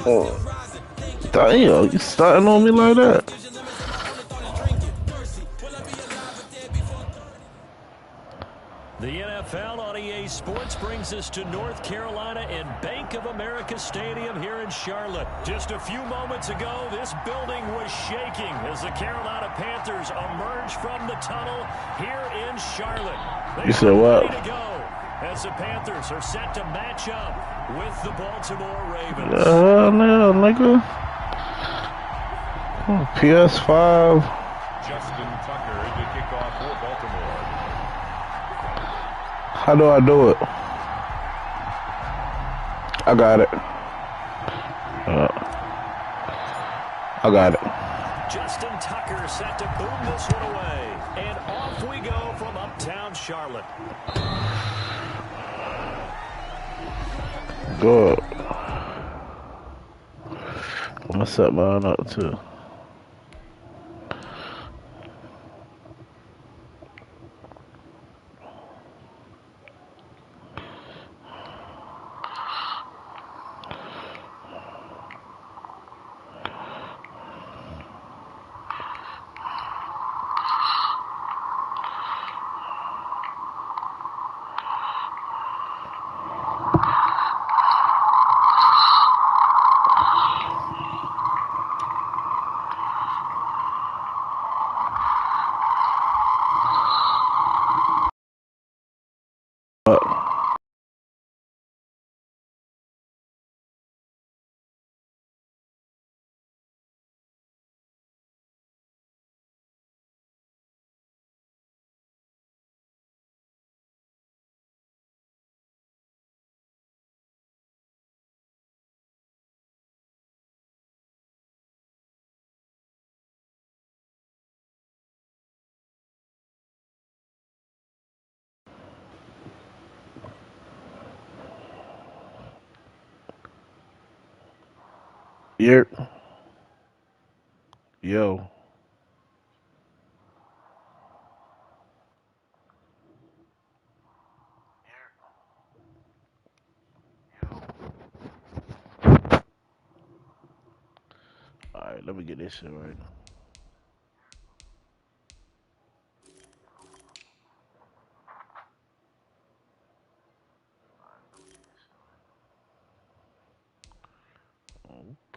Oh, damn, you starting on me like that? The NFL on EA Sports brings us to North Carolina and Bank of America Stadium here in Charlotte. Just a few moments ago, this building was shaking as the Carolina Panthers emerged from the tunnel here in Charlotte. You They said are what? ready to go as the Panthers are set to match up with the Baltimore Ravens. No, nigga. Oh, PS5. Justin Tucker to kick off for Baltimore. How do I do it? I got it. I got it. Justin Tucker set to boom this one away. And off we go from uptown Charlotte. Good. I'm gonna set mine up too. Yep. Yo. Alright, let me get this shit right.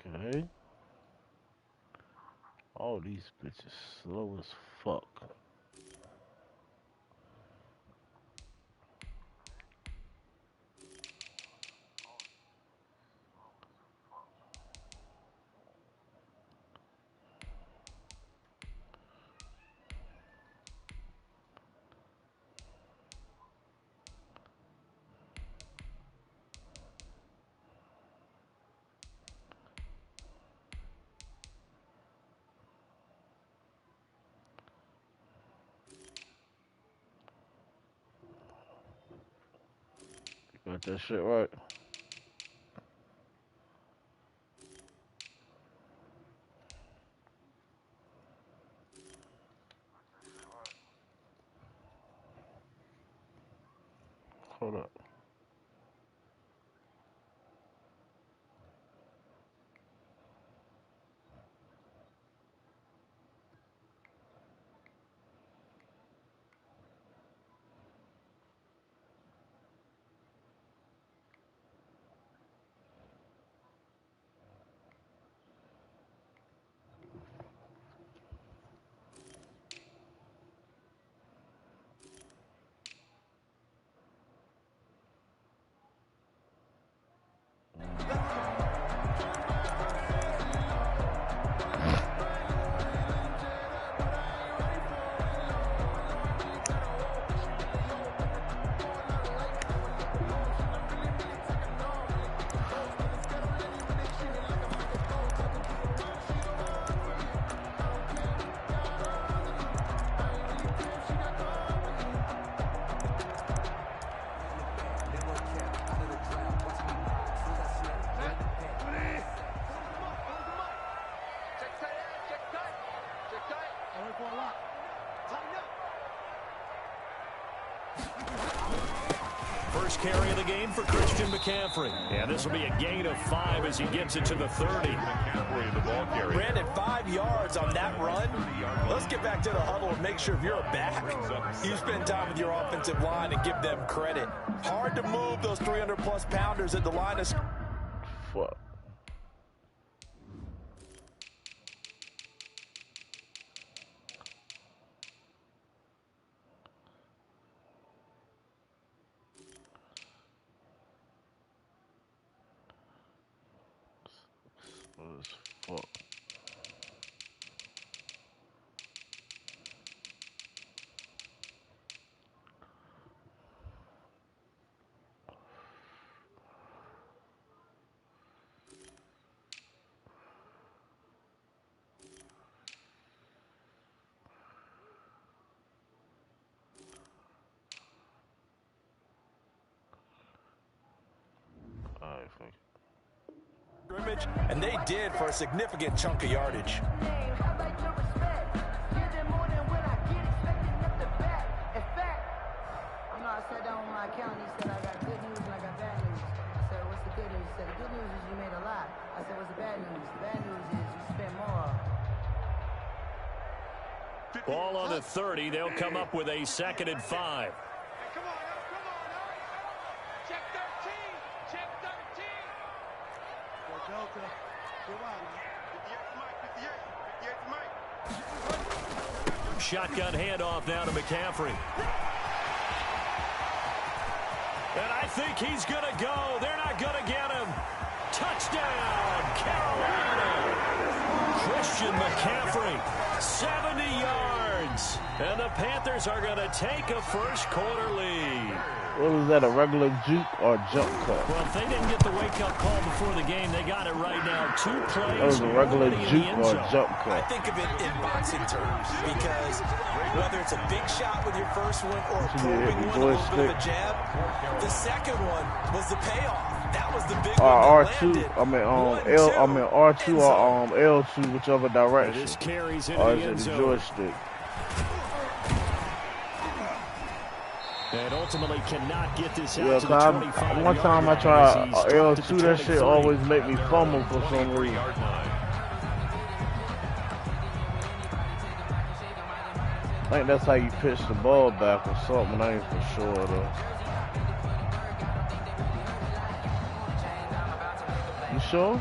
Okay. All these bitches slow as fuck. Got that shit right. Hold up. first carry of the game for Christian McCaffrey. Yeah, this will be a gain of 5 as he gets it to the 30. McCaffrey, the ball carrier. Brandon, 5 yards on that run. Let's get back to the huddle and make sure if you're a back, you spend time with your offensive line and give them credit. Hard to move those 300-plus pounders at the line of scrimmage. Fuck. Fuck. Alright, thank you. And they did for a significant chunk of yardage. I sat down with my accountant. He said, I got good news and I got bad news. I said, what's the good news? He said, the good news is you made a lot. I said, what's the bad news? The bad news is you spent more. Ball on the 30. They'll come up with a 2nd and 5. Come on, check 13, check 13. Go Delta, come on, man. Shotgun handoff now to McCaffrey. And I think he's going to go. They're not going to get him. Touchdown, Carolina. Christian McCaffrey, 70 yards. And the Panthers are going to take a first-quarter lead. What was that, a regular juke or jump cut? Well, if they didn't get the wake-up call before the game, they got it right now. 2 plays. That was a regular already in the juke end or zone. jump I cut. think of it in boxing terms because whether it's a big shot with your first one or a probing one, a little bit of a jab, the second one was the payoff. That was the big one that R2, landed. I mean R2 or L2, whichever direction. This carries into Or the is it end the zone. joystick? And ultimately cannot get this out Yeah, to the cause 25. one time I tried L2, that shit always make me fumble for some reason. I think that's how you pitch the ball back or something. I ain't for sure though. You sure?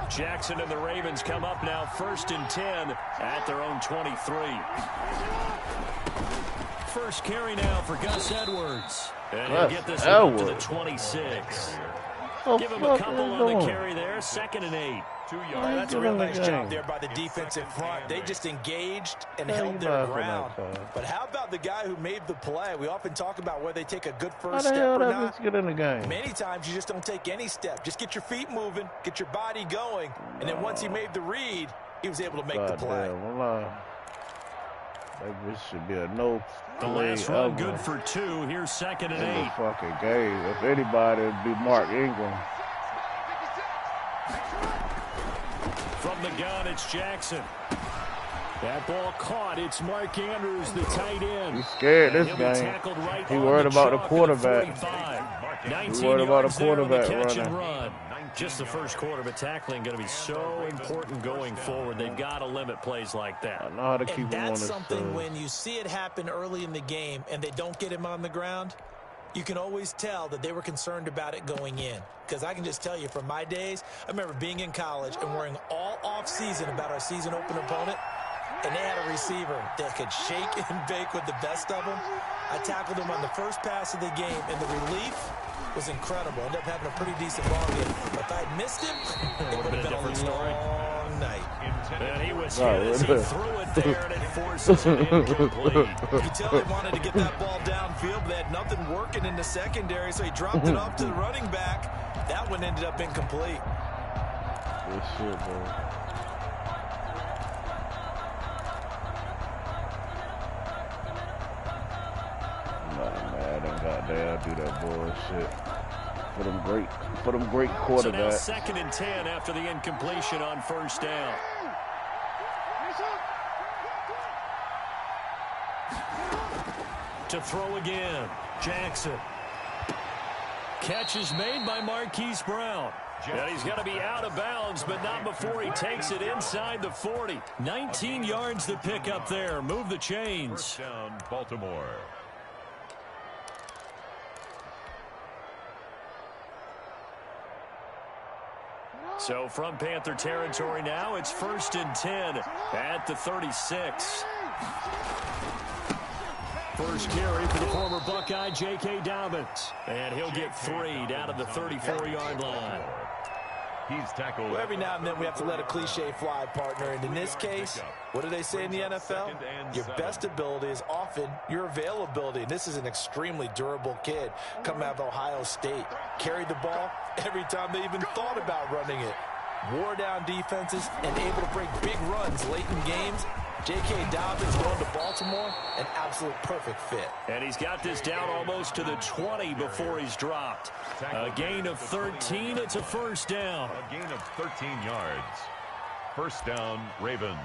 Jackson and the Ravens come up now 1st and 10 at their own 23. First carry now for Gus Edwards. And he'll get this one up to the 26. Give him a couple on the carry there. 2nd and 8. 2 yards. That's a real nice job there by the defensive front. They just engaged and held their ground. But how about the guy who made the play? We often talk about whether they take a good first step or not. Get in the game? Many times you just don't take any step. Just get your feet moving, get your body going, and then once he made the read, he was able to make the play. Maybe this should be a no. The last run good for 2. Here's 2nd and 8. Fucking game. If anybody, it'd be Mark Ingram. From the gun, it's Jackson. That ball caught. It's Mark Andrews, the tight end. He's scared this game. He worried about the quarterback. He worried about the quarterback running. Run. Just the first quarter, but tackling going to be so important going forward. They've got to limit plays like that. I know how to keep him on That's his something toes. when you see it happen early in the game and they don't get him on the ground, you can always tell that they were concerned about it going in. Because I can just tell you from my days, I remember being in college and worrying all off-season about our season opener opponent, and they had a receiver that could shake and bake with the best of them. I tackled him on the first pass of the game, and the relief was incredible. Ended up having a pretty decent ball game. But if I had missed him, it would have been a long night. And he was hit as he threw it there, and it forces it incomplete. You could tell they wanted to get that ball downfield, but they had nothing working in the secondary, so he dropped it off to the running back. That one ended up incomplete. Good shit, bro. Nah, man, I done got dare do that bullshit. For them great So now quarterbacks. 2nd and 10 after the incompletion on first down. To throw again, Jackson. Catch is made by Marquise Brown. And he's going to be out of bounds, but not before he takes it inside the 40. 19 yards to pick up there. Move the chains. First down, Baltimore. So from Panther territory now, it's 1st and 10 at the 36. First carry for the former Buckeye, J.K. Dobbins. And he'll get 3 down to the 34-yard line. He's tackled. Well, every now and then we have to let a cliche fly, partner. And in this case, what do they say in the NFL? Your best ability is often your availability. And this is an extremely durable kid coming out of Ohio State. Carried the ball every time they even thought about running it. Wore down defenses and able to break big runs late in games. J.K. Dobbins going to Baltimore, an absolute perfect fit. And he's got this down almost to the 20 before he's dropped. A gain of 13. It's a first down. A gain of 13 yards. First down, Ravens.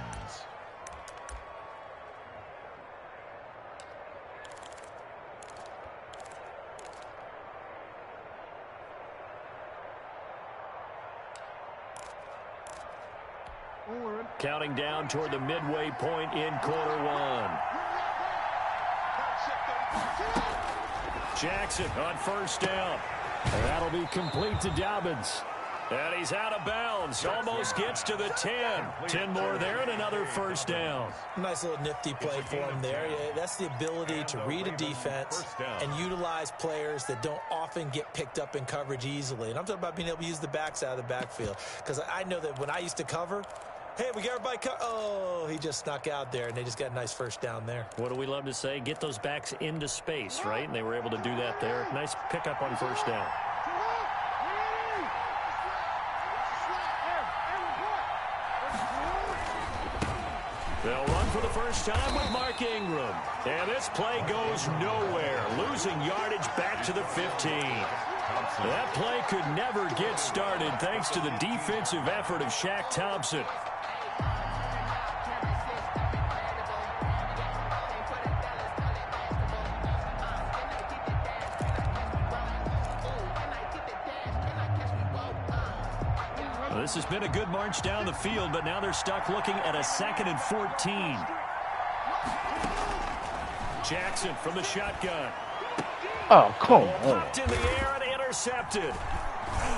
Counting down toward the midway point in quarter one. Jackson on first down. And that'll be complete to Dobbins. And he's out of bounds. Almost gets to the 10. 10 more there and another first down. Nice little nifty play for him there. Yeah, that's the ability to read a defense and utilize players that don't often get picked up in coverage easily. And I'm talking about being able to use the backs out of the backfield. Because I know that when I used to cover, hey, we got everybody oh, he just snuck out there, and they just got a nice first down there. What do we love to say? Get those backs into space, right? And they were able to do that there. Nice pickup on first down. They'll run for the first time with Mark Ingram. And this play goes nowhere. Losing yardage back to the 15. That play could never get started thanks to the defensive effort of Shaq Thompson. Well, this has been a good march down the field, but now they're stuck looking at a 2nd and 14. Jackson from the shotgun. Oh, come on. Popped in the air and intercepted.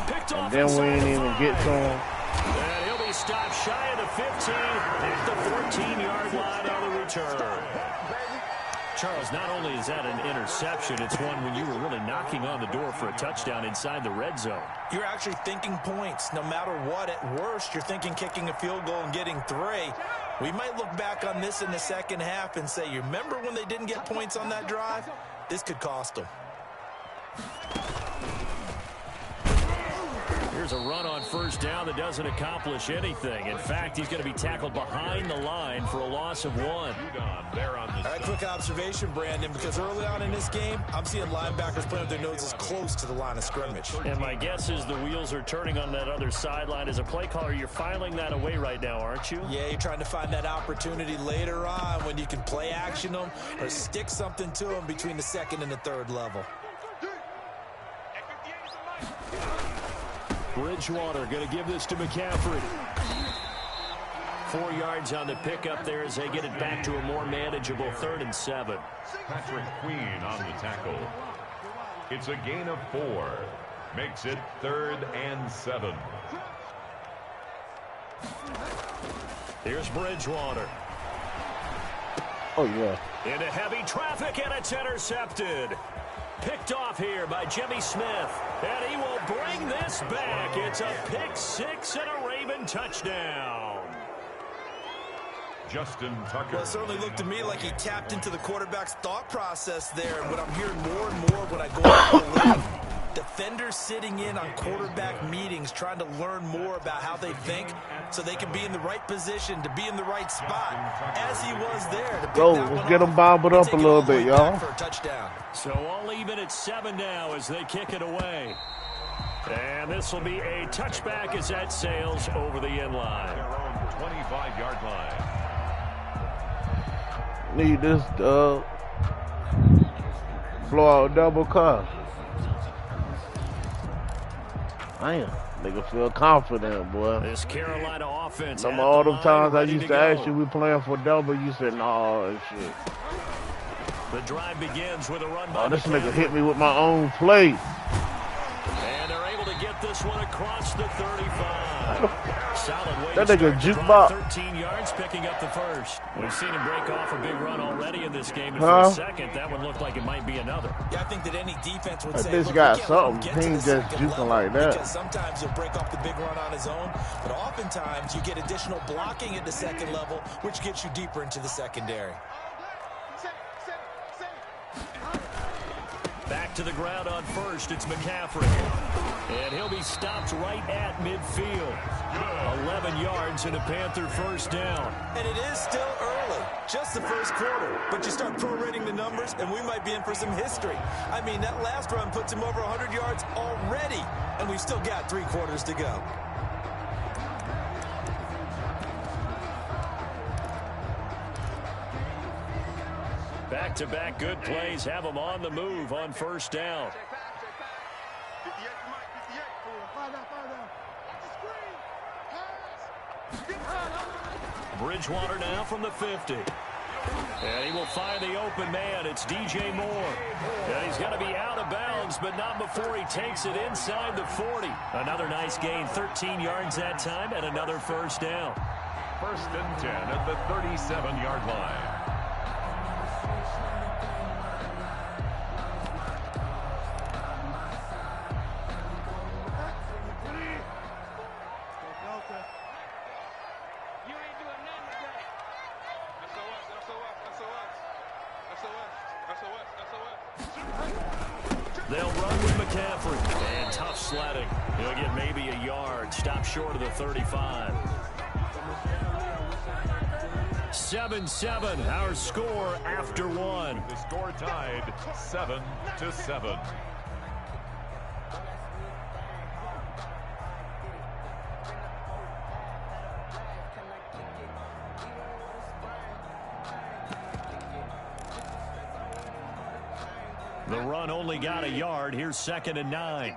Picked off. And then we ain't even get to him. And he'll be stopped shy of the 15 at the 14-yard line on the return. Charles, not only is that an interception, it's one when you were really knocking on the door for a touchdown inside the red zone. You're actually thinking points. No matter what, at worst, you're thinking kicking a field goal and getting 3. We might look back on this in the second half and say, you remember when they didn't get points on that drive? This could cost them. Here's a run on first down that doesn't accomplish anything. In fact, he's going to be tackled behind the line for a loss of 1. All right, quick observation, Brandon, because early on in this game, I'm seeing linebackers playing with their noses close to the line of scrimmage. And my guess is the wheels are turning on that other sideline. As a play caller, you're filing that away right now, aren't you? Yeah, you're trying to find that opportunity later on when you can play action them or stick something to them between the 2nd and the 3rd level. Bridgewater going to give this to McCaffrey. 4 yards on the pickup there as they get it back to a more manageable 3rd and 7. Patrick Queen on the tackle. It's a gain of 4. Makes it 3rd and 7. Here's Bridgewater. Oh, yeah. Into heavy traffic, and it's intercepted. Picked off here by Jimmy Smith. And he will bring this back. It's a pick 6 and a Raven touchdown. Justin Tucker. Well, it certainly looked to me like he tapped into the quarterback's thought process there. And what I'm hearing more and more when I go out the league, Defenders sitting in on quarterback meetings trying to learn more about how they think so they can be in the right position to be in the right spot, as he was there. To pick that Let's one get off them bobbled and up take a it little all the way bit, back y'all. for a touchdown. So all even at 7 now as they kick it away. And this will be a touchback as that sails over the end line. Their own 25-yard line. Need this blowout double cuff. Damn, nigga feel confident, boy. This Carolina offense. Some all them times I used to ask you, we playing for double, you said, nah, and shit. The drive begins with a run by This McCaffrey. nigga hit me with my own play. And they're able to get this one across the 35. Solid way That to nigga start the jukebox. drive, 13 yards, picking up the first. We've seen him break off a big run already in this game. And for Huh? a second, that one looked like it might be another. Yeah, I think that any defense would That say, bitch look, got we can't let him something. get He to ain't the just second juking level, like that. because sometimes he'll break off the big run on his own, but oftentimes you get additional blocking at the second level, which gets you deeper into the secondary. Back to the ground on first, it's McCaffrey. And he'll be stopped right at midfield. 11 yards and a Panther first down. And it is still early, just the first quarter, but you start prorating the numbers, and we might be in for some history. I mean, that last run puts him over 100 yards already, and we've still got 3 quarters to go. Back-to-back good plays have them on the move on first down. Bridgewater now from the 50. And he will find the open man. It's DJ Moore. And he's going to be out of bounds, but not before he takes it inside the 40. Another nice gain, 13 yards that time, and another first down. First and 10 at the 37-yard line. They'll run with McCaffrey. And tough sledding. He'll get maybe a yard. Stop short of the 35. 7-7, our score after one. The score tied 7-7. The run only got a yard. Here's 2nd and 9.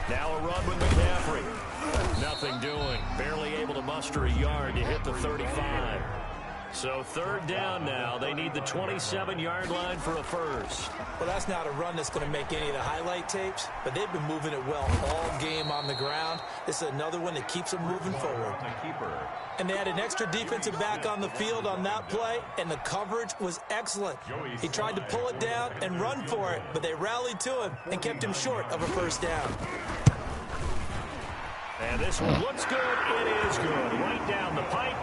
Now a run with McCaffrey. Nothing doing. Barely able to muster a yard to hit the 35. So 3rd down now. They need the 27-yard line for a first. Well, that's not a run that's going to make any of the highlight tapes, but they've been moving it well all game on the ground. This is another one that keeps them moving forward. And they had an extra defensive back on the field on that play, and the coverage was excellent. He tried to pull it down and run for it, but they rallied to him and kept him short of a first down. And this one looks good. It is good. Right down the pipe.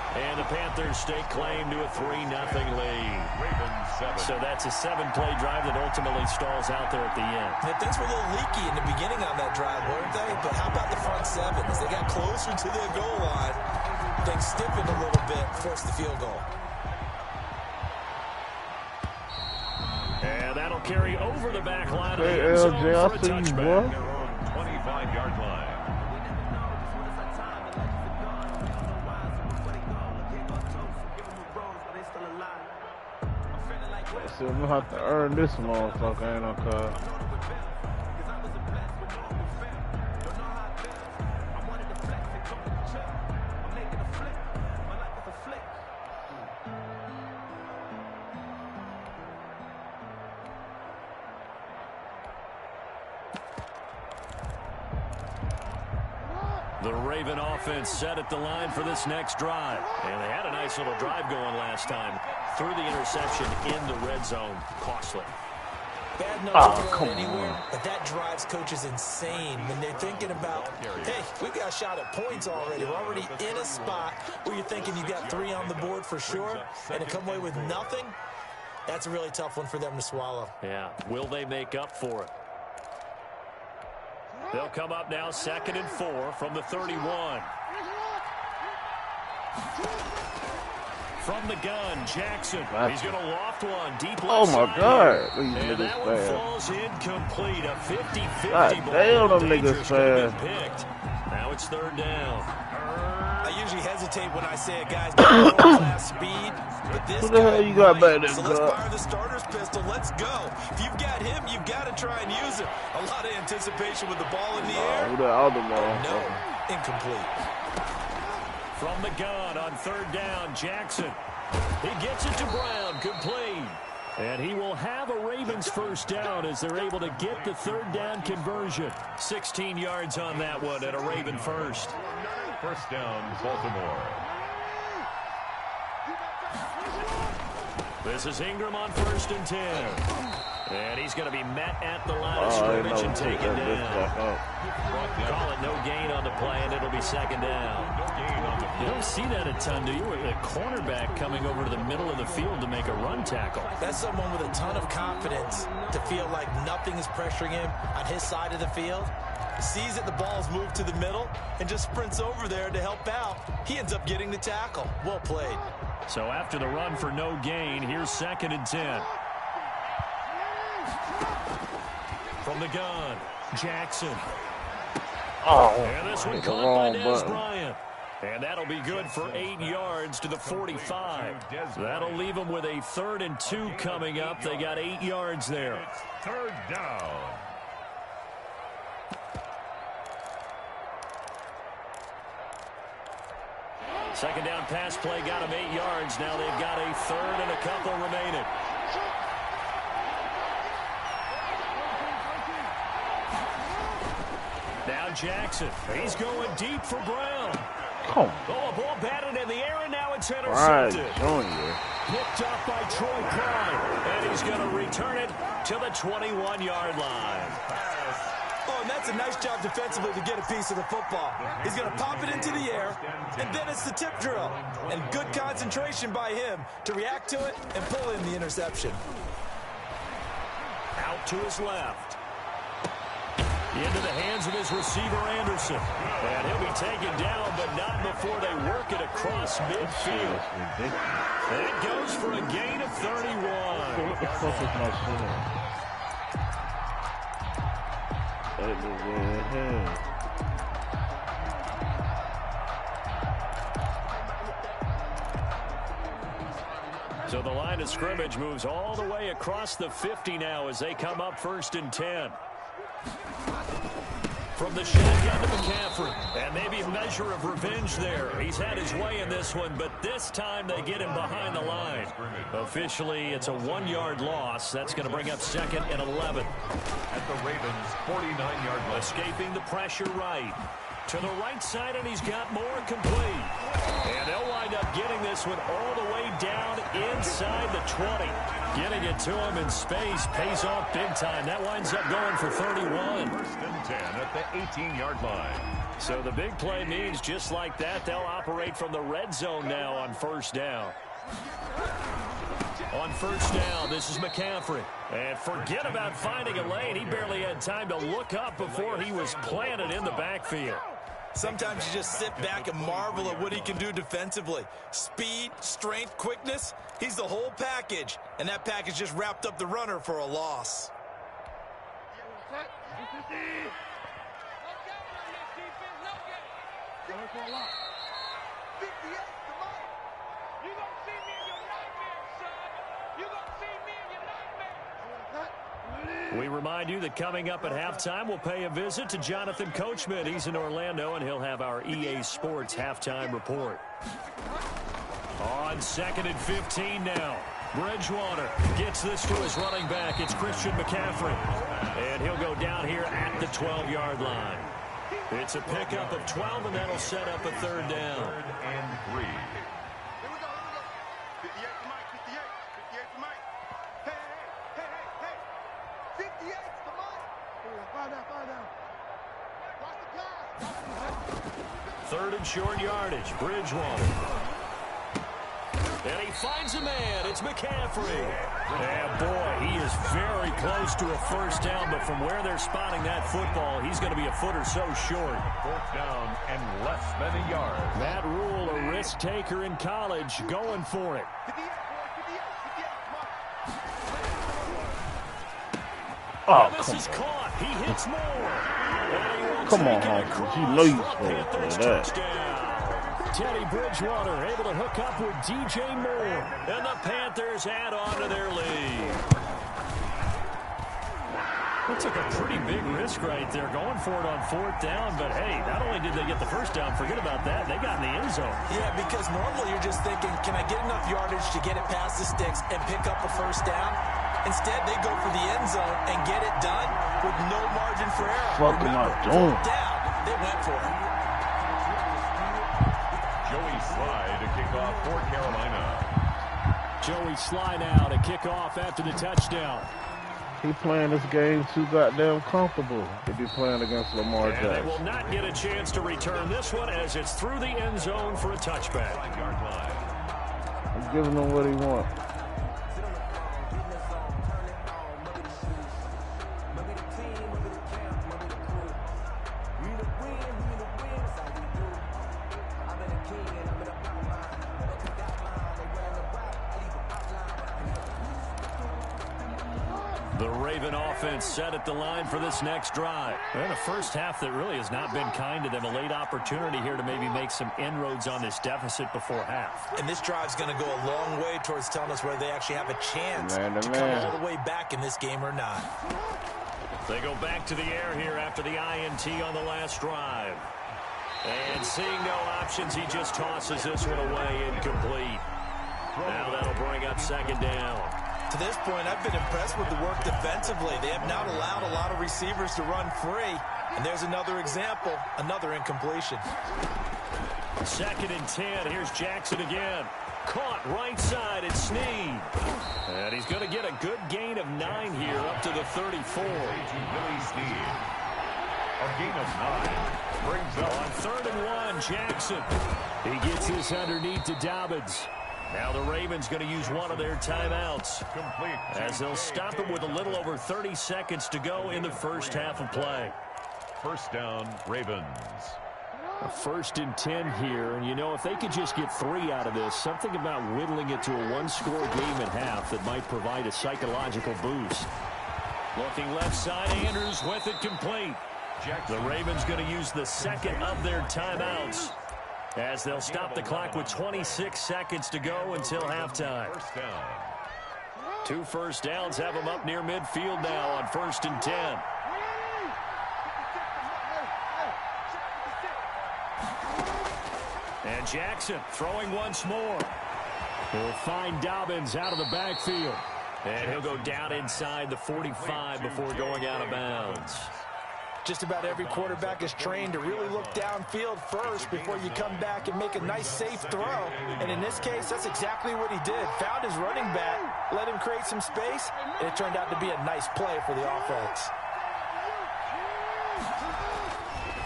And the Panthers stake claim to a 3-0 lead. So that's a 7-play drive that ultimately stalls out there at the end. Yeah, things were a little leaky in the beginning on that drive, weren't they? But how about the front 7? As they got closer to the goal line, things stiffened a little bit, forced the field goal. And that'll carry over the back line of the Hey, end zone LJ, I for a see you, touchback. boy. Their own 25-yard line. So I'm gonna have to earn this motherfucker, ain't I, cuz? The Raven offense set at the line for this next drive. And they had a nice little drive going last time. Through the interception in the red zone. Costly. Bad notes Oh, are thrown come anywhere, on. but that drives coaches insane when they're thinking about, hey, we've got a shot at points already. We're already in a spot where you're thinking you've got 3 on the board for sure, and to come away with nothing, that's a really tough one for them to swallow. Yeah, will they make up for it? They'll come up now 2nd and 4 from the 31. From the gun, Jackson. He's going to loft one deep left Oh my side God. here. These And niggas that one fast. falls incomplete. A 50-50 God ball. damn, them Dangerous niggas could have fast. been picked. Now it's 3rd down. I usually hesitate when I say a guy's got world-class speed, but this Who the hell guy you got might. back there, So let's God? fire the starter's pistol. Let's go. If you've got him, you've got to try and use him. A lot of anticipation with the ball in the air. Who the other No, one? incomplete. From the gun on 3rd down, Jackson. He gets it to Brown, complete. And he will have a Ravens first down as they're able to get the 3rd down conversion. 16 yards on that one and a Raven first. First down, Baltimore. This is Ingram on 1st and 10. And he's going to be met at the line of Oh, I scrimmage know. and Take taken that bitch down. back up. Call it no gain on the play, and it'll be 2nd down. You don't see that a ton, do you? A cornerback coming over to the middle of the field to make a run tackle. That's someone with a ton of confidence to feel like nothing is pressuring him on his side of the field. Sees that the ball's moved to the middle and just sprints over there to help out. He ends up getting the tackle. Well played. So after the run for no gain, here's 2nd and 10. From the gun, Jackson. Oh, And this one hit the caught by wrong Dez button. Bryant. And that'll be good for 8 yards to the 45. That'll leave them with a 3rd and 2 coming up. They got 8 yards there. 3rd down. Second down pass play got them 8 yards. Now they've got a 3rd and a couple remaining. Now Jackson. He's going deep for Brown. Come on. Oh, a ball batted in the air, and now it's Right, intercepted. Junior. Picked up by Troy Prime. And he's going to return it to the 21-yard line. Oh, and that's a nice job defensively to get a piece of the football. He's going to pop it into the air, and then it's the tip drill. And good concentration by him to react to it and pull in the interception. Out to his left. Into the hands of his receiver, Anderson. And he'll be taken down, but not before they work it across midfield. And it goes for a gain of 31. What the fuck is my shit? That was in hell. So the line of scrimmage moves all the way across the 50 now as they come up 1st and 10. From the shotgun to McCaffrey. And maybe a measure of revenge there. He's had his way in this one, but this time they get him behind the line. Officially, it's a 1-yard loss. That's going to bring up 2nd and 11. At the Ravens' 49-yard line. Escaping the pressure right. To the right side, and he's got more complete. And they'll wind up getting this one all the way down inside the 20. Getting it to him in space pays off big time. That winds up going for 31. 1st and 10 at the 18-yard line. So the big play means just like that, they'll operate from the red zone now on 1st down. On 1st down, this is McCaffrey. And forget about finding a lane. He barely had time to look up before he was planted in the backfield. Sometimes you just sit back and marvel at what he can do defensively. Speed, strength, quickness. He's the whole package. And that package just wrapped up the runner for a loss. We remind you that coming up at halftime, we'll pay a visit to Jonathan Coachman. He's in Orlando, and he'll have our EA Sports halftime report. On 2nd and 15 now. Bridgewater gets this to his running back. It's Christian McCaffrey. And he'll go down here at the 12-yard line. It's a pickup of 12, and that'll set up a 3rd down. 3rd and 3. 58's the money. Find out. Watch the pass. Third and short yardage. Bridgewater. And he finds a man. It's McCaffrey. And boy, he is very close to a first down, but from where they're spotting that football, he's going to be a foot or so short. Fourth down and less than a yard. Matt Rule, a risk taker in college, going for it. 58, Oh, And this come is on. caught. He hits more. And he will Come on, take it Hopkins. You across know you for a supposed to Panthers play that. touchdown. Teddy Bridgewater able to hook up with DJ Moore. And the Panthers add on to their lead. That took a pretty big risk right there, going for it on fourth down. But, hey, not only did they get the first down, forget about that, they got in the end zone. Yeah, because normally you're just thinking, can I get enough yardage to get it past the sticks and pick up a first down? Instead, they go for the end zone and get it done with no margin for error. Fuck am I doing? Fourth down, they went for it. Joey Sly to kick off for Carolina. Joey Sly now to kick off after the touchdown. He playing this game too goddamn comfortable to be playing against Lamar And they Jackson. will not get a chance to return this one as it's through the end zone for a touchback. 5-yard line. I'm giving him what he wants. The Raven offense set at the line for this next drive. And a first half that really has not been kind to them. A late opportunity here to maybe make some inroads on this deficit before half. And this drive's going to go a long way towards telling us whether they actually have a chance Man to to man. come all the way back in this game or not. They go back to the air here after the INT on the last drive. And seeing no options, he just tosses this one away incomplete. Now that'll bring up second down. To this point, I've been impressed with the work defensively. They have not allowed a lot of receivers to run free. And there's another example, another incompletion. Second and 10. Here's Jackson again. Caught right side. It's Snead. And he's going to get a good gain of 9 here up to the 34. To Billy Snead. A gain of 9. Brings up On third and 1, Jackson. He gets this underneath to Dobbins. Now the Ravens going to use one of their timeouts complete. as they'll stop it with a little over 30 seconds to go in the first half of play. First down, Ravens. A first and 10 here, and you know, if they could just get 3 out of this, something about whittling it to a one-score game at half that might provide a psychological boost. Looking left side, Andrews with it complete. The Ravens going to use the second of their timeouts as they'll stop the clock with 26 seconds to go until halftime. First down. 2 first downs have them up near midfield now on first and 10. And Jackson throwing once more. He'll find Dobbins out of the backfield. And he'll go down inside the 45 before going out of bounds. Just about every quarterback is trained to really look downfield first before you come back and make a nice, safe throw. And in this case, that's exactly what he did. Found his running back, let him create some space, and it turned out to be a nice play for the offense.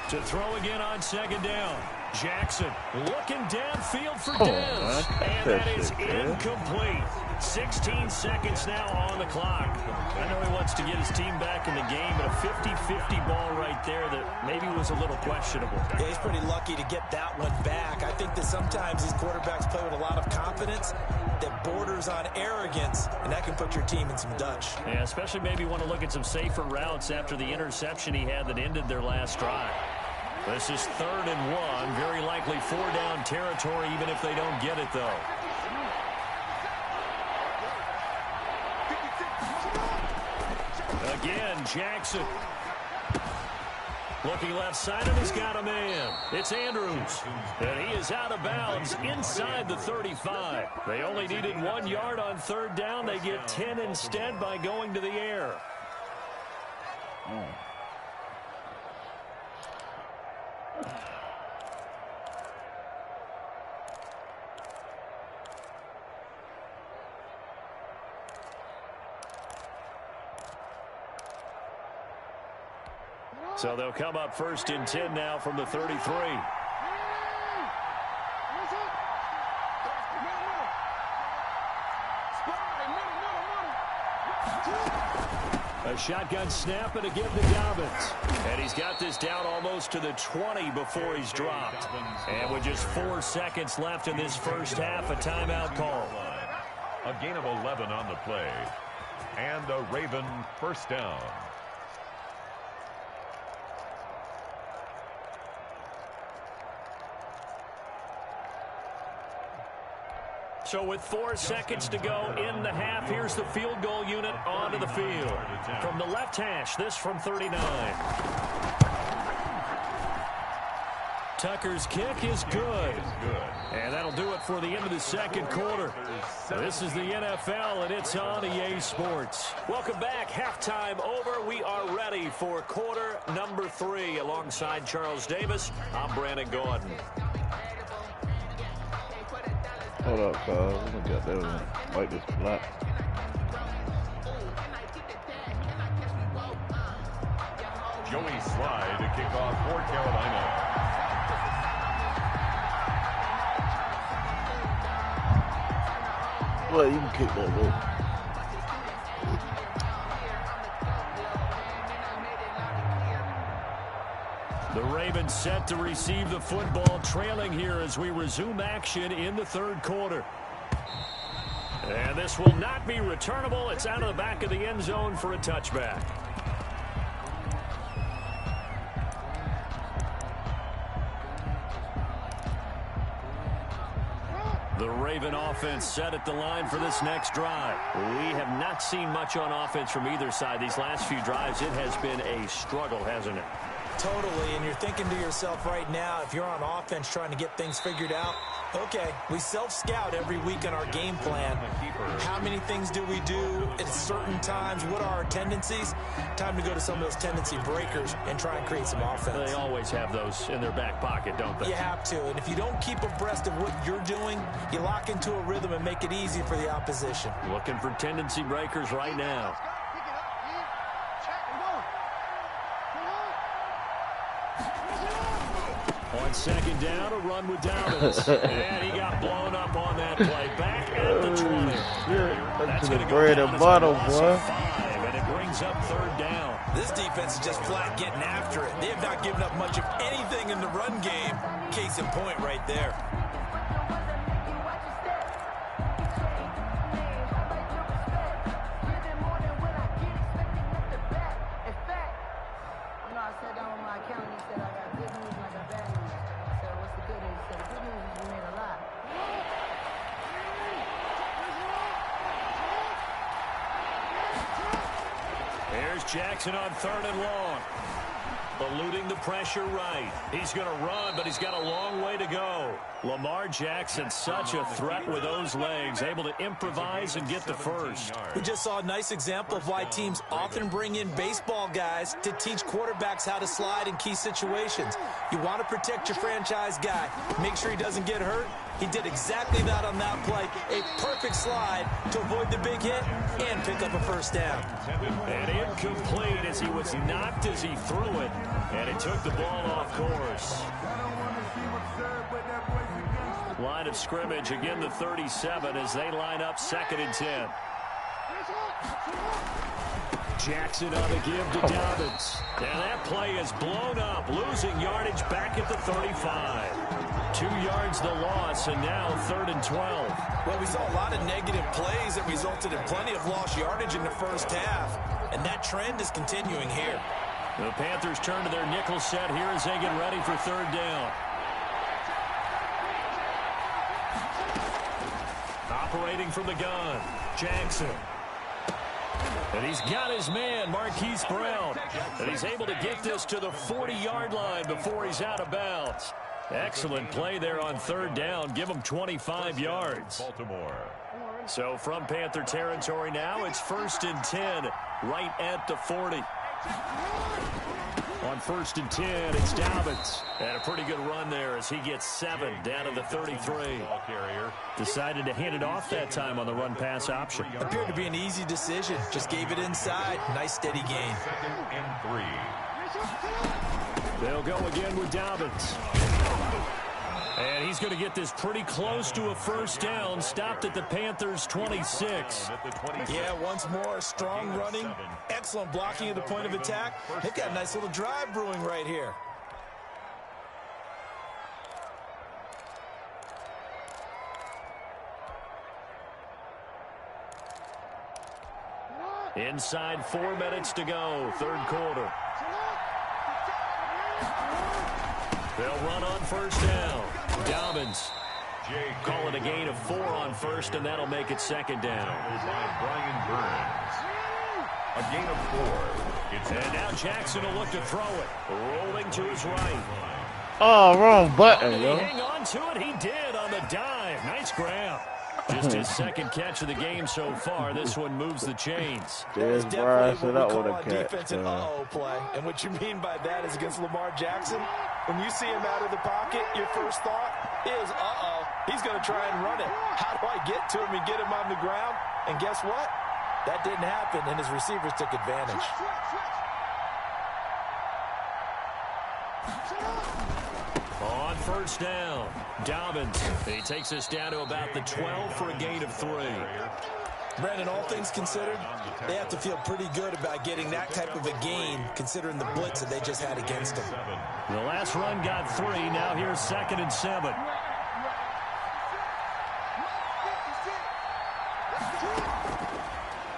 To throw again on second down. Jackson looking downfield for Come on, Dez. man. And that is That's it, man. incomplete. 16 seconds now on the clock. I know he wants to get his team back in the game, but a 50-50 ball right there that maybe was a little questionable. Yeah, he's pretty lucky to get that one back. I think that sometimes these quarterbacks play with a lot of confidence that borders on arrogance, and that can put your team in some Dutch. Yeah, especially maybe want to look at some safer routes after the interception he had that ended their last drive. This is third and 1. Very likely 4-down territory, even if they don't get it, though. Again, Jackson. Looking left side, and he's got a man. It's Andrews. And he is out of bounds inside the 35. They only needed 1 yard on third down. They get 10 instead by going to the air. So they'll come up 1st and 10 now from the 33. A shotgun snap and a give to Dobbins. And he's got this down almost to the 20 before he's dropped. And with just 4 seconds left in this first half, a timeout call. A gain of 11 on the play. And a Raven first down. So with 4 seconds to go in the half, here's the field goal unit onto the field. From the left hash, this from 39. Tucker's kick is good. And that'll do it for the end of the second quarter. This is the NFL, and it's on EA Sports. Welcome back. Halftime over. We are ready for quarter number 3. Alongside Charles Davis, I'm Brandon Gordon. Hold up, cuz. Let me get there. Like this block. Joey Slye to kick off for Carolina. Well, you can kick that, though. The Ravens set to receive the football, trailing here as we resume action in the third quarter. And this will not be returnable. It's out of the back of the end zone for a touchback. The Raven offense set at the line for this next drive. We have not seen much on offense from either side. These last few drives, it has been a struggle, hasn't it? Totally, and you're thinking to yourself right now, if you're on offense trying to get things figured out, okay, we self-scout every week in our game plan. How many things do we do at certain times? What are our tendencies? Time to go to some of those tendency breakers and try and create some offense. They always have those in their back pocket, don't they? You have to, and if you don't keep abreast of what you're doing, you lock into a rhythm and make it easy for the opposition. Looking for tendency breakers right now. On second down, a run with Dobbins. And he got blown up on that play. Back at the 20. That's going to go down as a loss of 5, and it brings up third down. This defense is just flat getting after it. They have not given up much of anything in the run game. Case in point right there. Jackson on third and long. Eluding the pressure right. He's going to run, but he's got a long way to go. Lamar Jackson, such a threat with those legs, able to improvise and get the first. We just saw a nice example of why teams often bring in baseball guys to teach quarterbacks how to slide in key situations. You want to protect your franchise guy. Make sure he doesn't get hurt. He did exactly that on that play. A perfect slide to avoid the big hit and pick up a first down. And incomplete as he was knocked as he threw it. And he took the ball off course. Line of scrimmage, again the 37 as they line up 2nd and 10. Jackson on the give to Dobbins. And that play is blown up, losing yardage back at the 35. 2 yards the loss, and now 3rd and 12. Well, we saw a lot of negative plays that resulted in plenty of lost yardage in the first half, and that trend is continuing here. The Panthers turn to their nickel set here as they get ready for third down. Operating from the gun, Jackson. And he's got his man, Marquise Brown. And he's able to get this to the 40-yard line before he's out of bounds. Excellent play there on third down. Give him 25 yards. Baltimore. So from Panther territory now, it's 1st and 10 right at the 40. On 1st and 10, it's Dobbins. And a pretty good run there as he gets 7 down to the 33. Decided to hand it off that time on the run-pass option. Appeared to be an easy decision. Just gave it inside. Nice steady gain. 2nd and 3. They'll go again with Dobbins. And he's going to get this pretty close to a first down. Stopped at the Panthers' 26. Yeah, once more, strong running, excellent blocking at the point of attack. They've got a nice little drive brewing right here. Inside 4 minutes to go, third quarter. They'll run on first down. Dobbins call it a gain of 4 on first, and that'll make it second down. By Brian Burns. A gain of 4. And now Jackson will look to throw it. Rolling to his right. Oh, wrong button, Did he yo. hang on to it? He did on the dive. Nice grab. Just his second catch of the game so far. This one moves the chains. There's Definitely Bryce what and we that call would on have catch. defense an uh-oh play. And what you mean by that is against Lamar Jackson, when you see him out of the pocket, your first thought is, uh-oh, he's going to try and run it. How do I get to him and get him on the ground? And guess what? That didn't happen, and his receivers took advantage. On first down, Dobbins. He takes us down to about the 12 for a gain of 3. Brandon, all things considered, they have to feel pretty good about getting that type of a gain, considering the blitz that they just had against them. The last run got 3. Now here's 2nd and 7.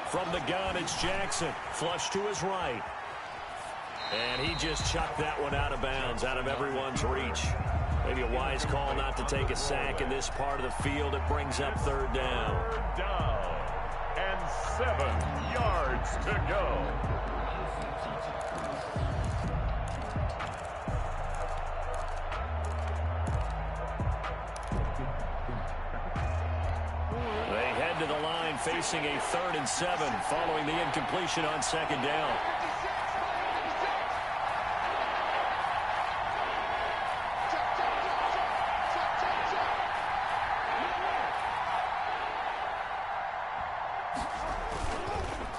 From the gun, it's Jackson. Flush to his right. And he just chucked that one out of bounds, out of everyone's reach. Maybe a wise call not to take a sack in this part of the field. It brings up third down. Third down. And 7 yards to go. They head to the line facing a 3rd and 7 following the incompletion on 2nd down.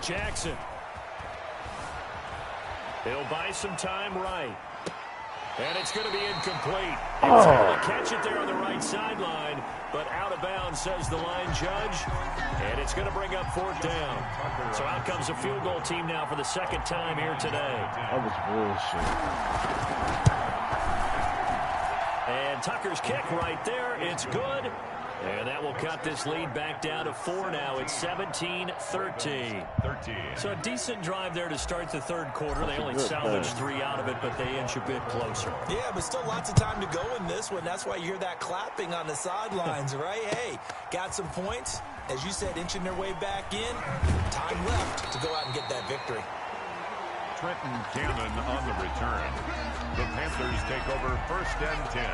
Jackson. He'll buy some time right. And it's going to be incomplete. He was able to catch it there on the right sideline, but out of bounds, says the line judge. And it's going to bring up 4th down. So out comes a field goal team now for the 2nd time here today. That was bullshit. And Tucker's kick right there. It's good. And that will cut this lead back down to 4 now. It's 17-13. So a decent drive there to start the third quarter. They only salvaged 3 out of it, but they inch a bit closer. Yeah, but still lots of time to go in this one. That's why you hear that clapping on the sidelines, right? Hey, got some points. As you said, inching their way back in. Time left to go out and get that victory. Trenton Cannon on the return. The Panthers take over 1st and 10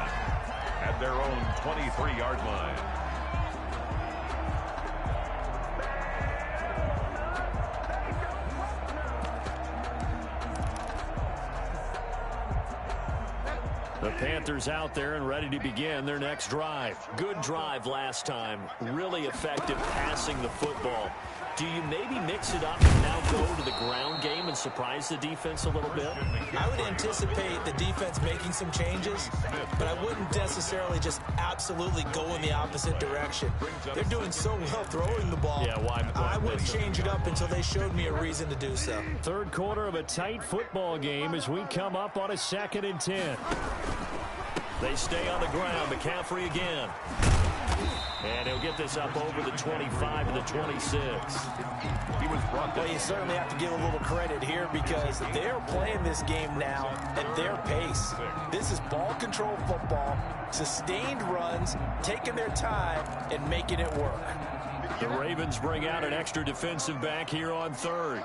at their own 23-yard line. The Panthers out there and ready to begin their next drive. Good drive last time. Really effective passing the football. Do you maybe mix it up and now go to the ground game and surprise the defense a little bit? I would anticipate the defense making some changes, but I wouldn't necessarily just absolutely go in the opposite direction. They're doing so well throwing the ball. Yeah, why I wouldn't change it up until they showed me a reason to do so. Third quarter of a tight football game as we come up on a 2nd and 10. They stay on the ground. McCaffrey again. And he'll get this up over the 25 and the 26. He was brought Well, you certainly have to give a little credit here because they're playing this game now at their pace. This is ball control football, sustained runs, taking their time, and making it work. The Ravens bring out an extra defensive back here on 3rd.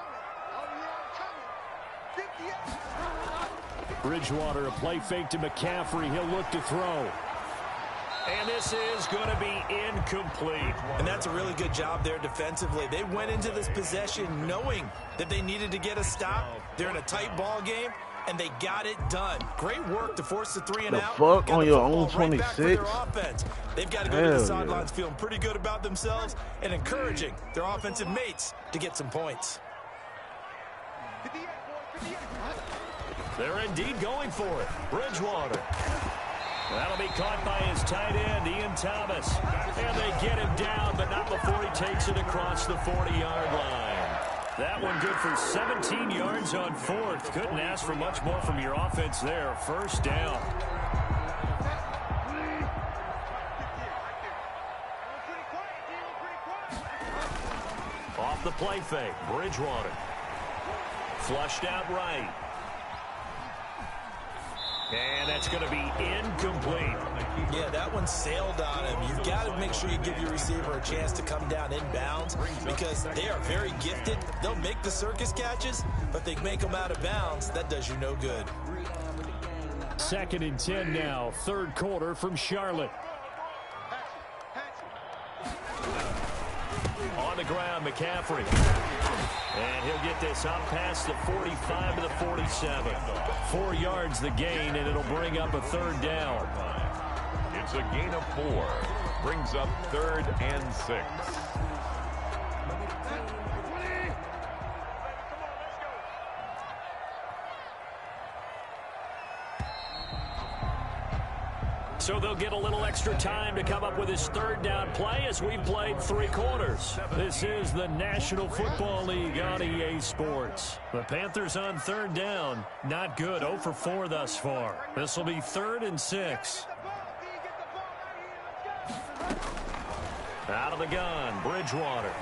Bridgewater, a play fake to McCaffrey. He'll look to throw. And this is going to be incomplete. And that's a really good job there defensively. They went into this possession knowing that they needed to get a stop. They're in a tight ball game, and they got it done. Great work to force the 3 and The out. fuck Got on the your football own right back for their 26? offense. They've got to go to the Hell sidelines yeah. feeling pretty good about themselves and encouraging their offensive mates to get some points. They're indeed going for it. Bridgewater. That'll be caught by his tight end, Ian Thomas. And they get him down, but not before he takes it across the 40-yard line. That one good for 17 yards on fourth. Couldn't ask for much more from your offense there. First down. Off the play fake, Bridgewater. Flushed out right. And that's going to be incomplete. Yeah, that one sailed on him. You've got to make sure you give your receiver a chance to come down inbounds because they are very gifted. They'll make the circus catches, but they make them out of bounds. That does you no good. 2nd and 10 now, third quarter from Charlotte. On the ground, McCaffrey. And he'll get this up past the 45 to the 47. 4 yards the gain, and it'll bring up a third down. It's a gain of 4. Brings up 3rd and 6. So they'll get a little extra time to come up with his third down play as we've played 3 quarters. This is the National Football League on EA Sports. The Panthers on third down. Not good. 0 for 4 thus far. This will be 3rd and 6. Out of the gun, Bridgewater.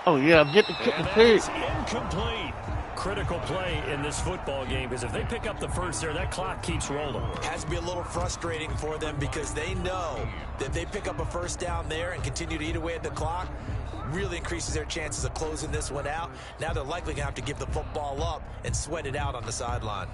Oh, yeah, get the And that pig. is incomplete. Critical play in this football game because if they pick up the first there, that clock keeps rolling. Has to be a little frustrating for them because they know that if they pick up a first down there and continue to eat away at the clock, really increases their chances of closing this one out. Now they're likely going to have to give the football up and sweat it out on the sideline.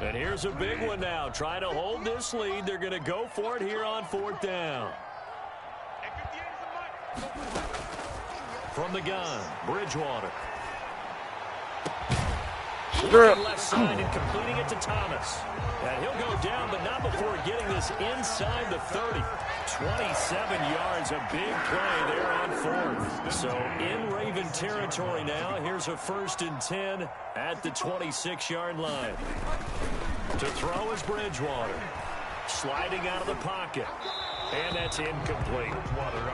And here's a big one now. Trying to hold this lead. They're going to go for it here on 4th down. From the gun, Bridgewater. Strip. Left side and completing it to Thomas. And he'll go down, but not before getting this inside the 30. 27 yards, a big play there on 4th. So in Raven territory now. Here's a 1st and 10 at the 26-yard line. To throw is Bridgewater. Sliding out of the pocket. And that's incomplete.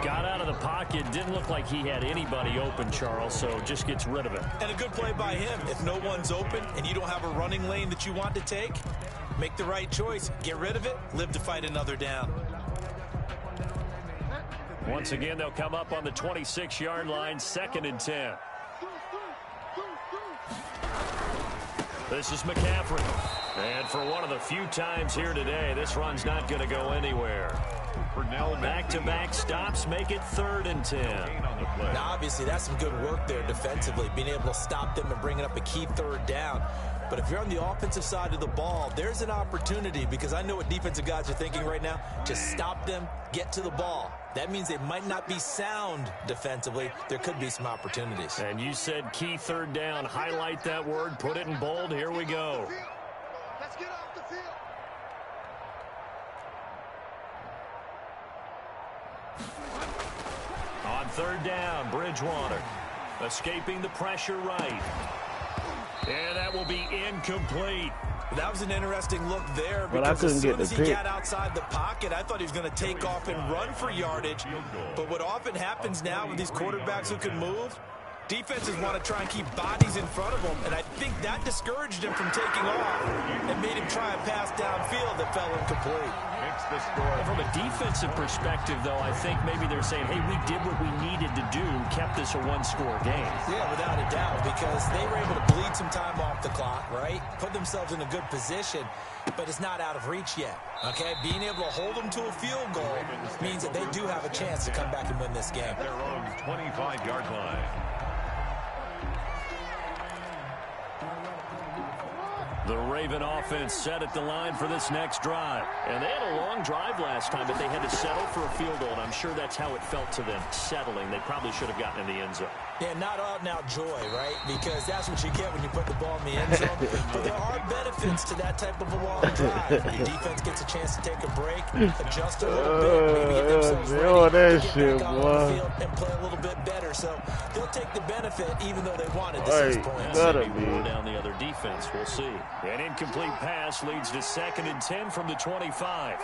Got out of the pocket. Didn't look like he had anybody open, Charles, so just gets rid of it. And a good play by him. If no one's open and you don't have a running lane that you want to take, make the right choice. Get rid of it. Live to fight another down. Once again, they'll come up on the 26-yard line, 2nd and 10. This is McCaffrey. And for one of the few times here today, this run's not going to go anywhere. Back-to-back stops make it 3rd and 10. Now, obviously, that's some good work there defensively, being able to stop them and bringing up a key 3rd down. But if you're on the offensive side of the ball, there's an opportunity because I know what defensive guys are thinking right now. Just stop them, get to the ball. That means they might not be sound defensively. There could be some opportunities. And you said key 3rd down. Highlight that word. Put it in bold. Here we go. Let's get off the field. On 3rd down, Bridgewater. Escaping the pressure right. And that will be incomplete. That was an interesting look there But I because couldn't as get soon the as he pick. got outside the pocket, I thought he was going to take off and run for yardage. But what often happens now with these quarterbacks who can move, defenses want to try and keep bodies in front of them, and I think that discouraged him from taking off and made him try a pass downfield that fell incomplete. Makes the score. From a defensive perspective, though, I think maybe they're saying, hey, we did what we needed to do, kept this a one-score game. Yeah, without a doubt, because they were able to bleed some time off the clock, right? Put themselves in a good position, but it's not out of reach yet, okay? Being able to hold them to a field goal means that they do have a chance to come back and win this game. Their own 25-yard line. The Raven offense set at the line for this next drive. And they had a long drive last time, but they had to settle for a field goal, and I'm sure that's how it felt to them, settling. They probably should have gotten in the end zone. Yeah, not out now joy, right? Because that's what you get when you put the ball in the end zone. But there are benefits to that type of a long drive. Your defense gets a chance to take a break, adjust a little bit, maybe get themselves ready to get back out on the field and play a little bit better. So they'll take the benefit even though they wanted the 6 points. Maybe roll down the other defense. We'll see. An incomplete pass leads to 2nd and 10 from the 25.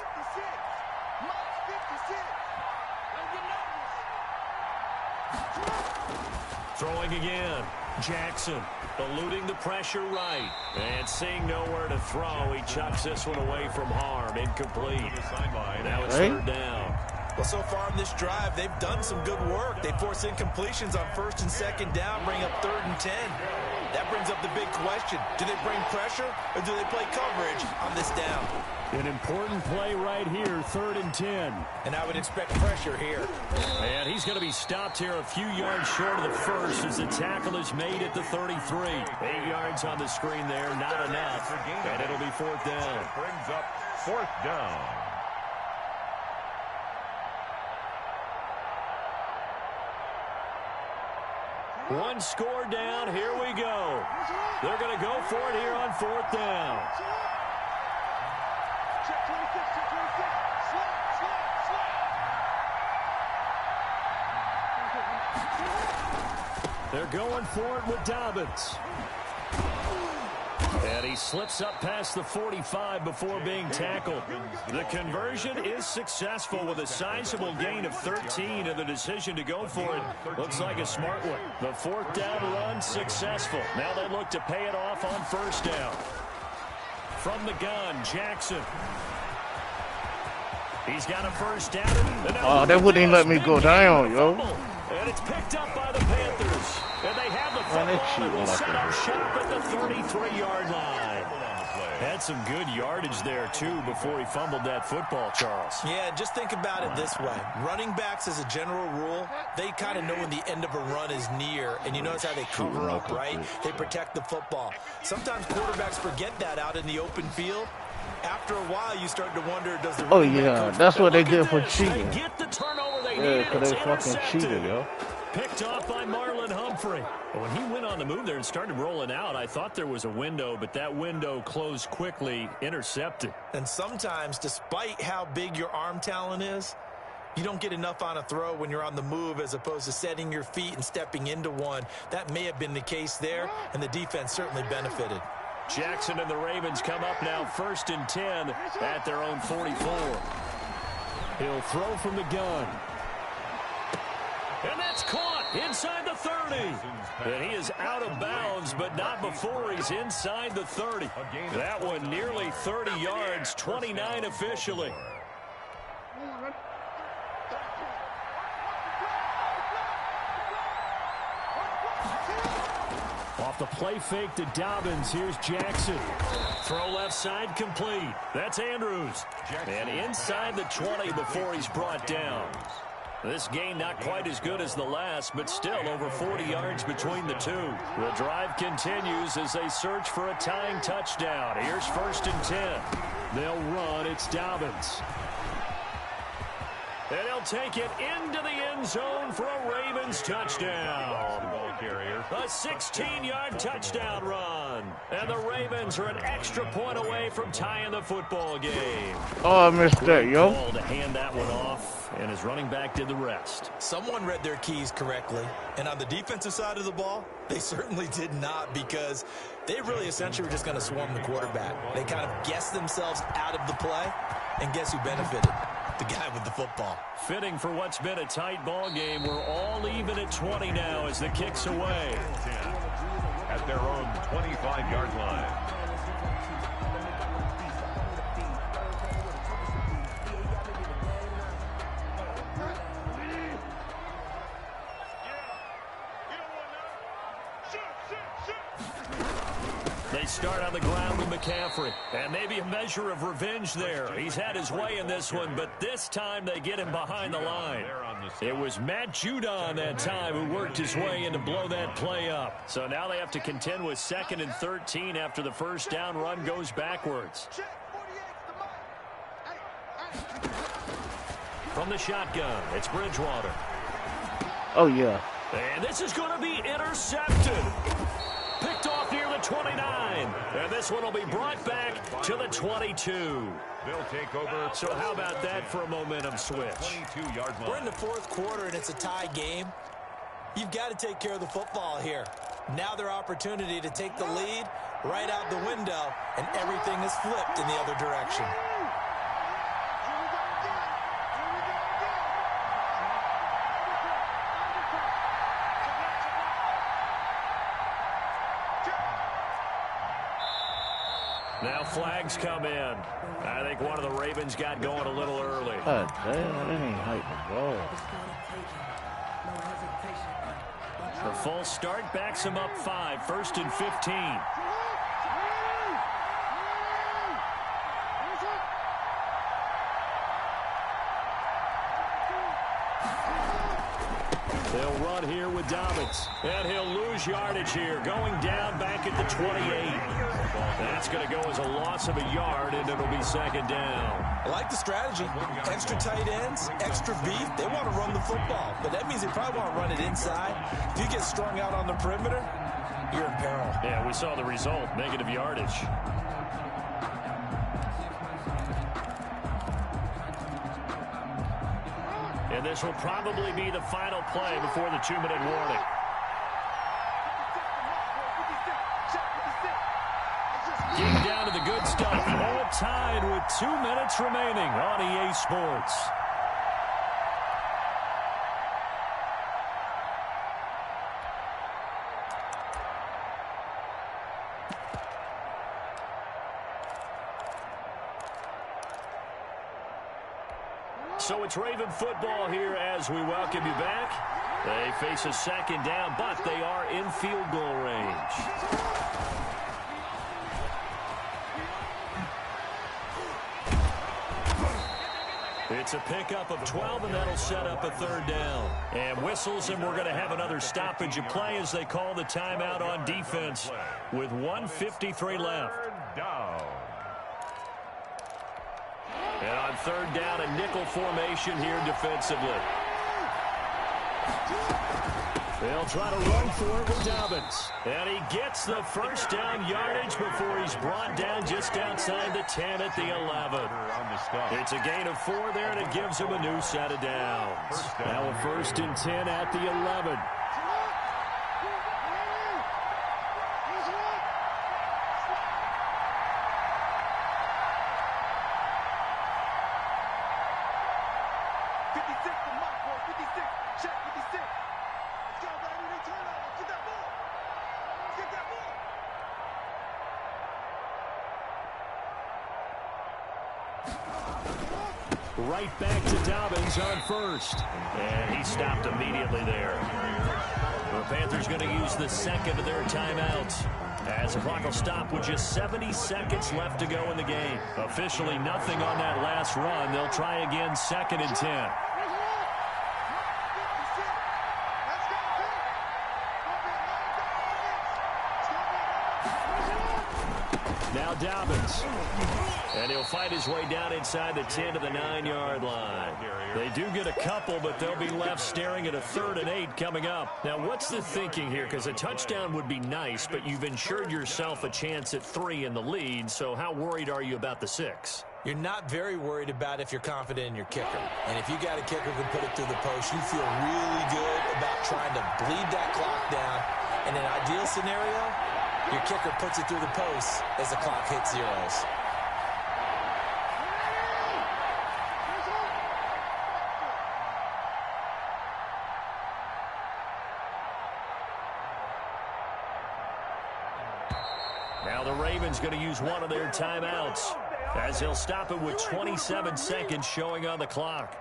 Throwing again. Jackson eluding the pressure right. And seeing nowhere to throw, he chucks this one away from harm. Incomplete. Now it's 3rd down. Well, so far in this drive, they've done some good work. They force incompletions on 1st and 2nd down, bring up 3rd and 10. That brings up the big question. Do they bring pressure or do they play coverage on this down? An important play right here, 3rd and 10. And I would expect pressure here. And he's going to be stopped here a few yards short of the first as the tackle is made at the 33. 8 yards on the screen there, not enough. And it'll be 4th down. Brings up 4th down. One score down. Here we go. They're going to go for it here on 4th down. They're going for it with Dobbins. And he slips up past the 45 before being tackled. The conversion is successful with a sizable gain of 13, and the decision to go for it looks like a smart one. The 4th down run successful. Now they look to pay it off on 1st down. From the gun, Jackson. He's got a 1st down. Oh, they wouldn't even let me go down, yo. And it's picked up by the Panthers. And they have the football and will set up shop at the 33-yard line. Had some good yardage there, too, before he fumbled that football, Charles. Yeah, just think about it this way. Running backs, as a general rule, they kind of know when the end of a run is near. And you notice how they cover up, right? They protect the football. Sometimes quarterbacks forget that out in the open field. After a while, you start to wonder, does the running back coach that's what they look get at for this? cheating. They get the turnover they Yeah, needed. because they It's fucking intercepted. cheated, yo. Picked off by Marlon Humphrey. When he went on the move there and started rolling out, I thought there was a window, but that window closed quickly, intercepted. And sometimes, despite how big your arm talent is, you don't get enough on a throw when you're on the move as opposed to setting your feet and stepping into one. That may have been the case there, and the defense certainly benefited. Jackson and the Ravens come up now 1st and 10 at their own 44. He'll throw from the gun. And that's caught inside the 30. And he is out of bounds, but not before he's inside the 30. That one nearly 30 yards, 29 officially. Off the play fake to Dobbins. Here's Jackson. Throw left side complete. That's Andrews. And inside the 20 before he's brought down. This gain not quite as good as the last, but still over 40 yards between the two. The drive continues as they search for a tying touchdown. Here's 1st and 10. They'll run. It's Dobbins. And he'll take it into the end zone for a Ravens touchdown. A 16-yard touchdown run. And the Ravens are an extra point away from tying the football game. Oh, I missed that, yo. Call to hand that one off, and his running back did the rest. Someone read their keys correctly. And on the defensive side of the ball, they certainly did not, because they really essentially were just going to swarm the quarterback. They kind of guessed themselves out of the play, and guess who benefited? The guy with the football. Fitting for what's been a tight ball game. We're all even at 20 now as the kick's away. At their own 25-yard line. They start on the ground with McCaffrey. And maybe a measure of revenge there. He's had his way in this one, but this time they get him behind the line. It was Matt Judon that time who worked his way in to blow that play up. So now they have to contend with 2nd and 13 after the first down run goes backwards. From the shotgun, it's Bridgewater. Oh, yeah. And this is going to be intercepted. Picked off near the 29. And this one will be brought back to the 22. They'll take over. So how about that for a momentum switch? 22-yard line. We're in the 4th quarter, and it's a tie game. You've got to take care of the football here. Now their opportunity to take the lead right out the window, and everything is flipped in the other direction. Now flags come in. I think one of the Ravens got going a little early. God damn, that ain't hype the ball. The full start backs him up 5, 1st and 15. They'll run here with Dobbins. And he'll lose yardage here, going down back at the 28. That's going to go as a loss of a yard, and it'll be 2nd down. I like the strategy. Extra tight ends, extra beef. They want to run the football, but that means they probably want to run it inside. If you get strung out on the perimeter, you're in peril. Yeah, we saw the result, negative yardage. And this will probably be the final play before the 2-minute warning. Getting down to the good stuff. All tied with 2 minutes remaining on EA Sports. So it's Raven football here as we welcome you back. They face a 2nd down, but they are in field goal range. It's a pickup of 12, and that'll set up a 3rd down. And whistles, and we're going to have another stoppage of play as they call the timeout on defense with 1:53 left. Down. And on 3rd down, a nickel formation here defensively. They'll try to run for it with Dobbins. And he gets the first down yardage before he's brought down just outside the 10 at the 11. It's a gain of 4 there, and it gives him a new set of downs. Now a 1st and 10 at the 11. Right back to Dobbins on 1st. And he stopped immediately there. The Panthers going to use the 2nd of their timeouts, as the clock will stop with just 70 seconds left to go in the game. Officially nothing on that last run. They'll try again 2nd and 10. Now Dobbins. And he'll fight his way down inside the 10 to the 9-yard line. They do get a couple, but they'll be left staring at a 3rd and 8 coming up. Now, what's the thinking here? Because a touchdown would be nice, but you've ensured yourself a chance at 3 in the lead, so how worried are you about the 6? You're not very worried about if you're confident in your kicker. And if you got a kicker who can put it through the post, you feel really good about trying to bleed that clock down. In an ideal scenario, your kicker puts it through the post as the clock hits zeros. Now the Ravens going to use one of their timeouts, as they'll stop it with 27 seconds showing on the clock.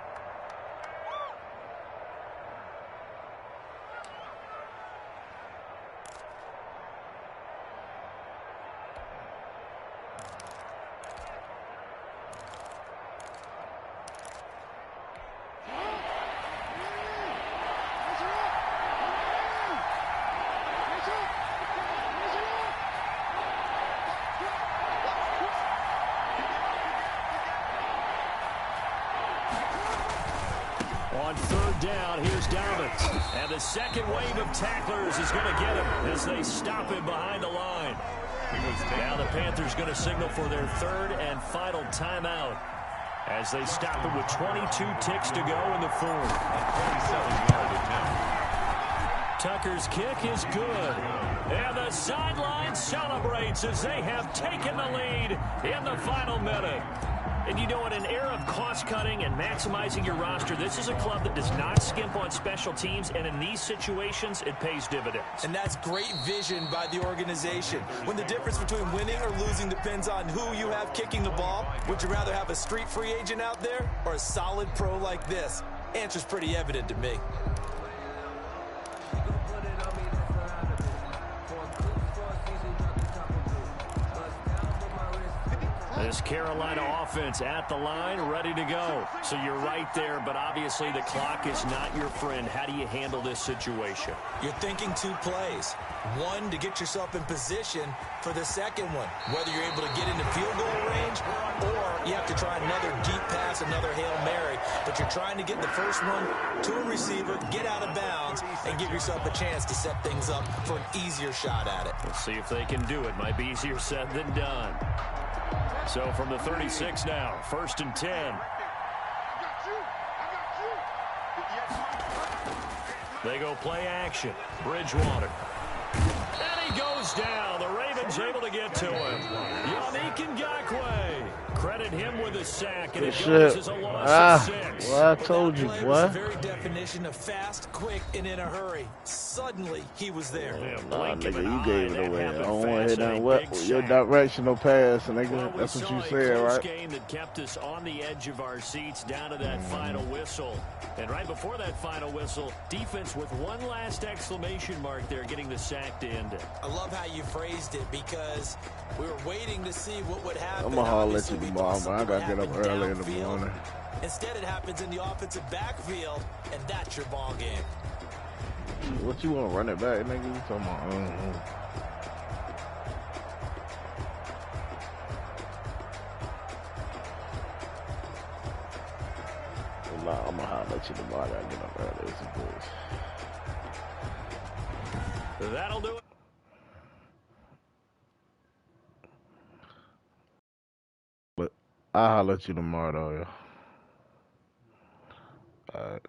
brought down. Here's Dobbins. And the second wave of tacklers is going to get him as they stop him behind the line. Now the Panthers going to signal for their third and final timeout as they stop it with 22 ticks to go in the fourth. 27-yard attempt. Tucker's kick is good. And the sideline celebrates as they have taken the lead in the final minute. And you know, in an era of cost-cutting and maximizing your roster, this is a club that does not skimp on special teams, and in these situations, it pays dividends. And that's great vision by the organization. When the difference between winning or losing depends on who you have kicking the ball, would you rather have a street free agent out there or a solid pro like this? Answer's pretty evident to me. This Carolina offense at the line, ready to go. So you're right there, but obviously the clock is not your friend. How do you handle this situation? You're thinking two plays. One, to get yourself in position for the second one, whether you're able to get into field goal range or you have to try another deep pass, another Hail Mary. But you're trying to get the first one to a receiver, get out of bounds, and give yourself a chance to set things up for an easier shot at it. Let's see if they can do it. Might be easier said than done. So from the 36 now, 1st and 10. They go play action. Bridgewater. And he goes down. The Ravens able to get to him. Yannick Ngakoue. Credit him with a sack, and it goes as a loss of 6. Well, I told you, That boy. was the very definition of fast, quick, and in a hurry. Suddenly, he was there. Nah, nigga, you gave it away. I don't want to hit nothing wet with your directional pass, nigga. That's what you said, right? Game that kept us on the edge of our seats down to that final whistle. And right before that final whistle, defense with one last exclamation mark there, getting the sack to end it. I love how you phrased it because we were waiting to see what would happen. I'm gonna holler at you Obviously, we tomorrow, thought man. I gotta get up something would early in happen the downfield. morning. Instead, it happens in the offensive backfield, and that's your ball game. What you want to run it back, nigga? You talking about? Nah, I'm gonna holler at you tomorrow. I gotta get up early. It's a bitch. That'll do it. But I'll holler at you tomorrow, though, yeah. All right.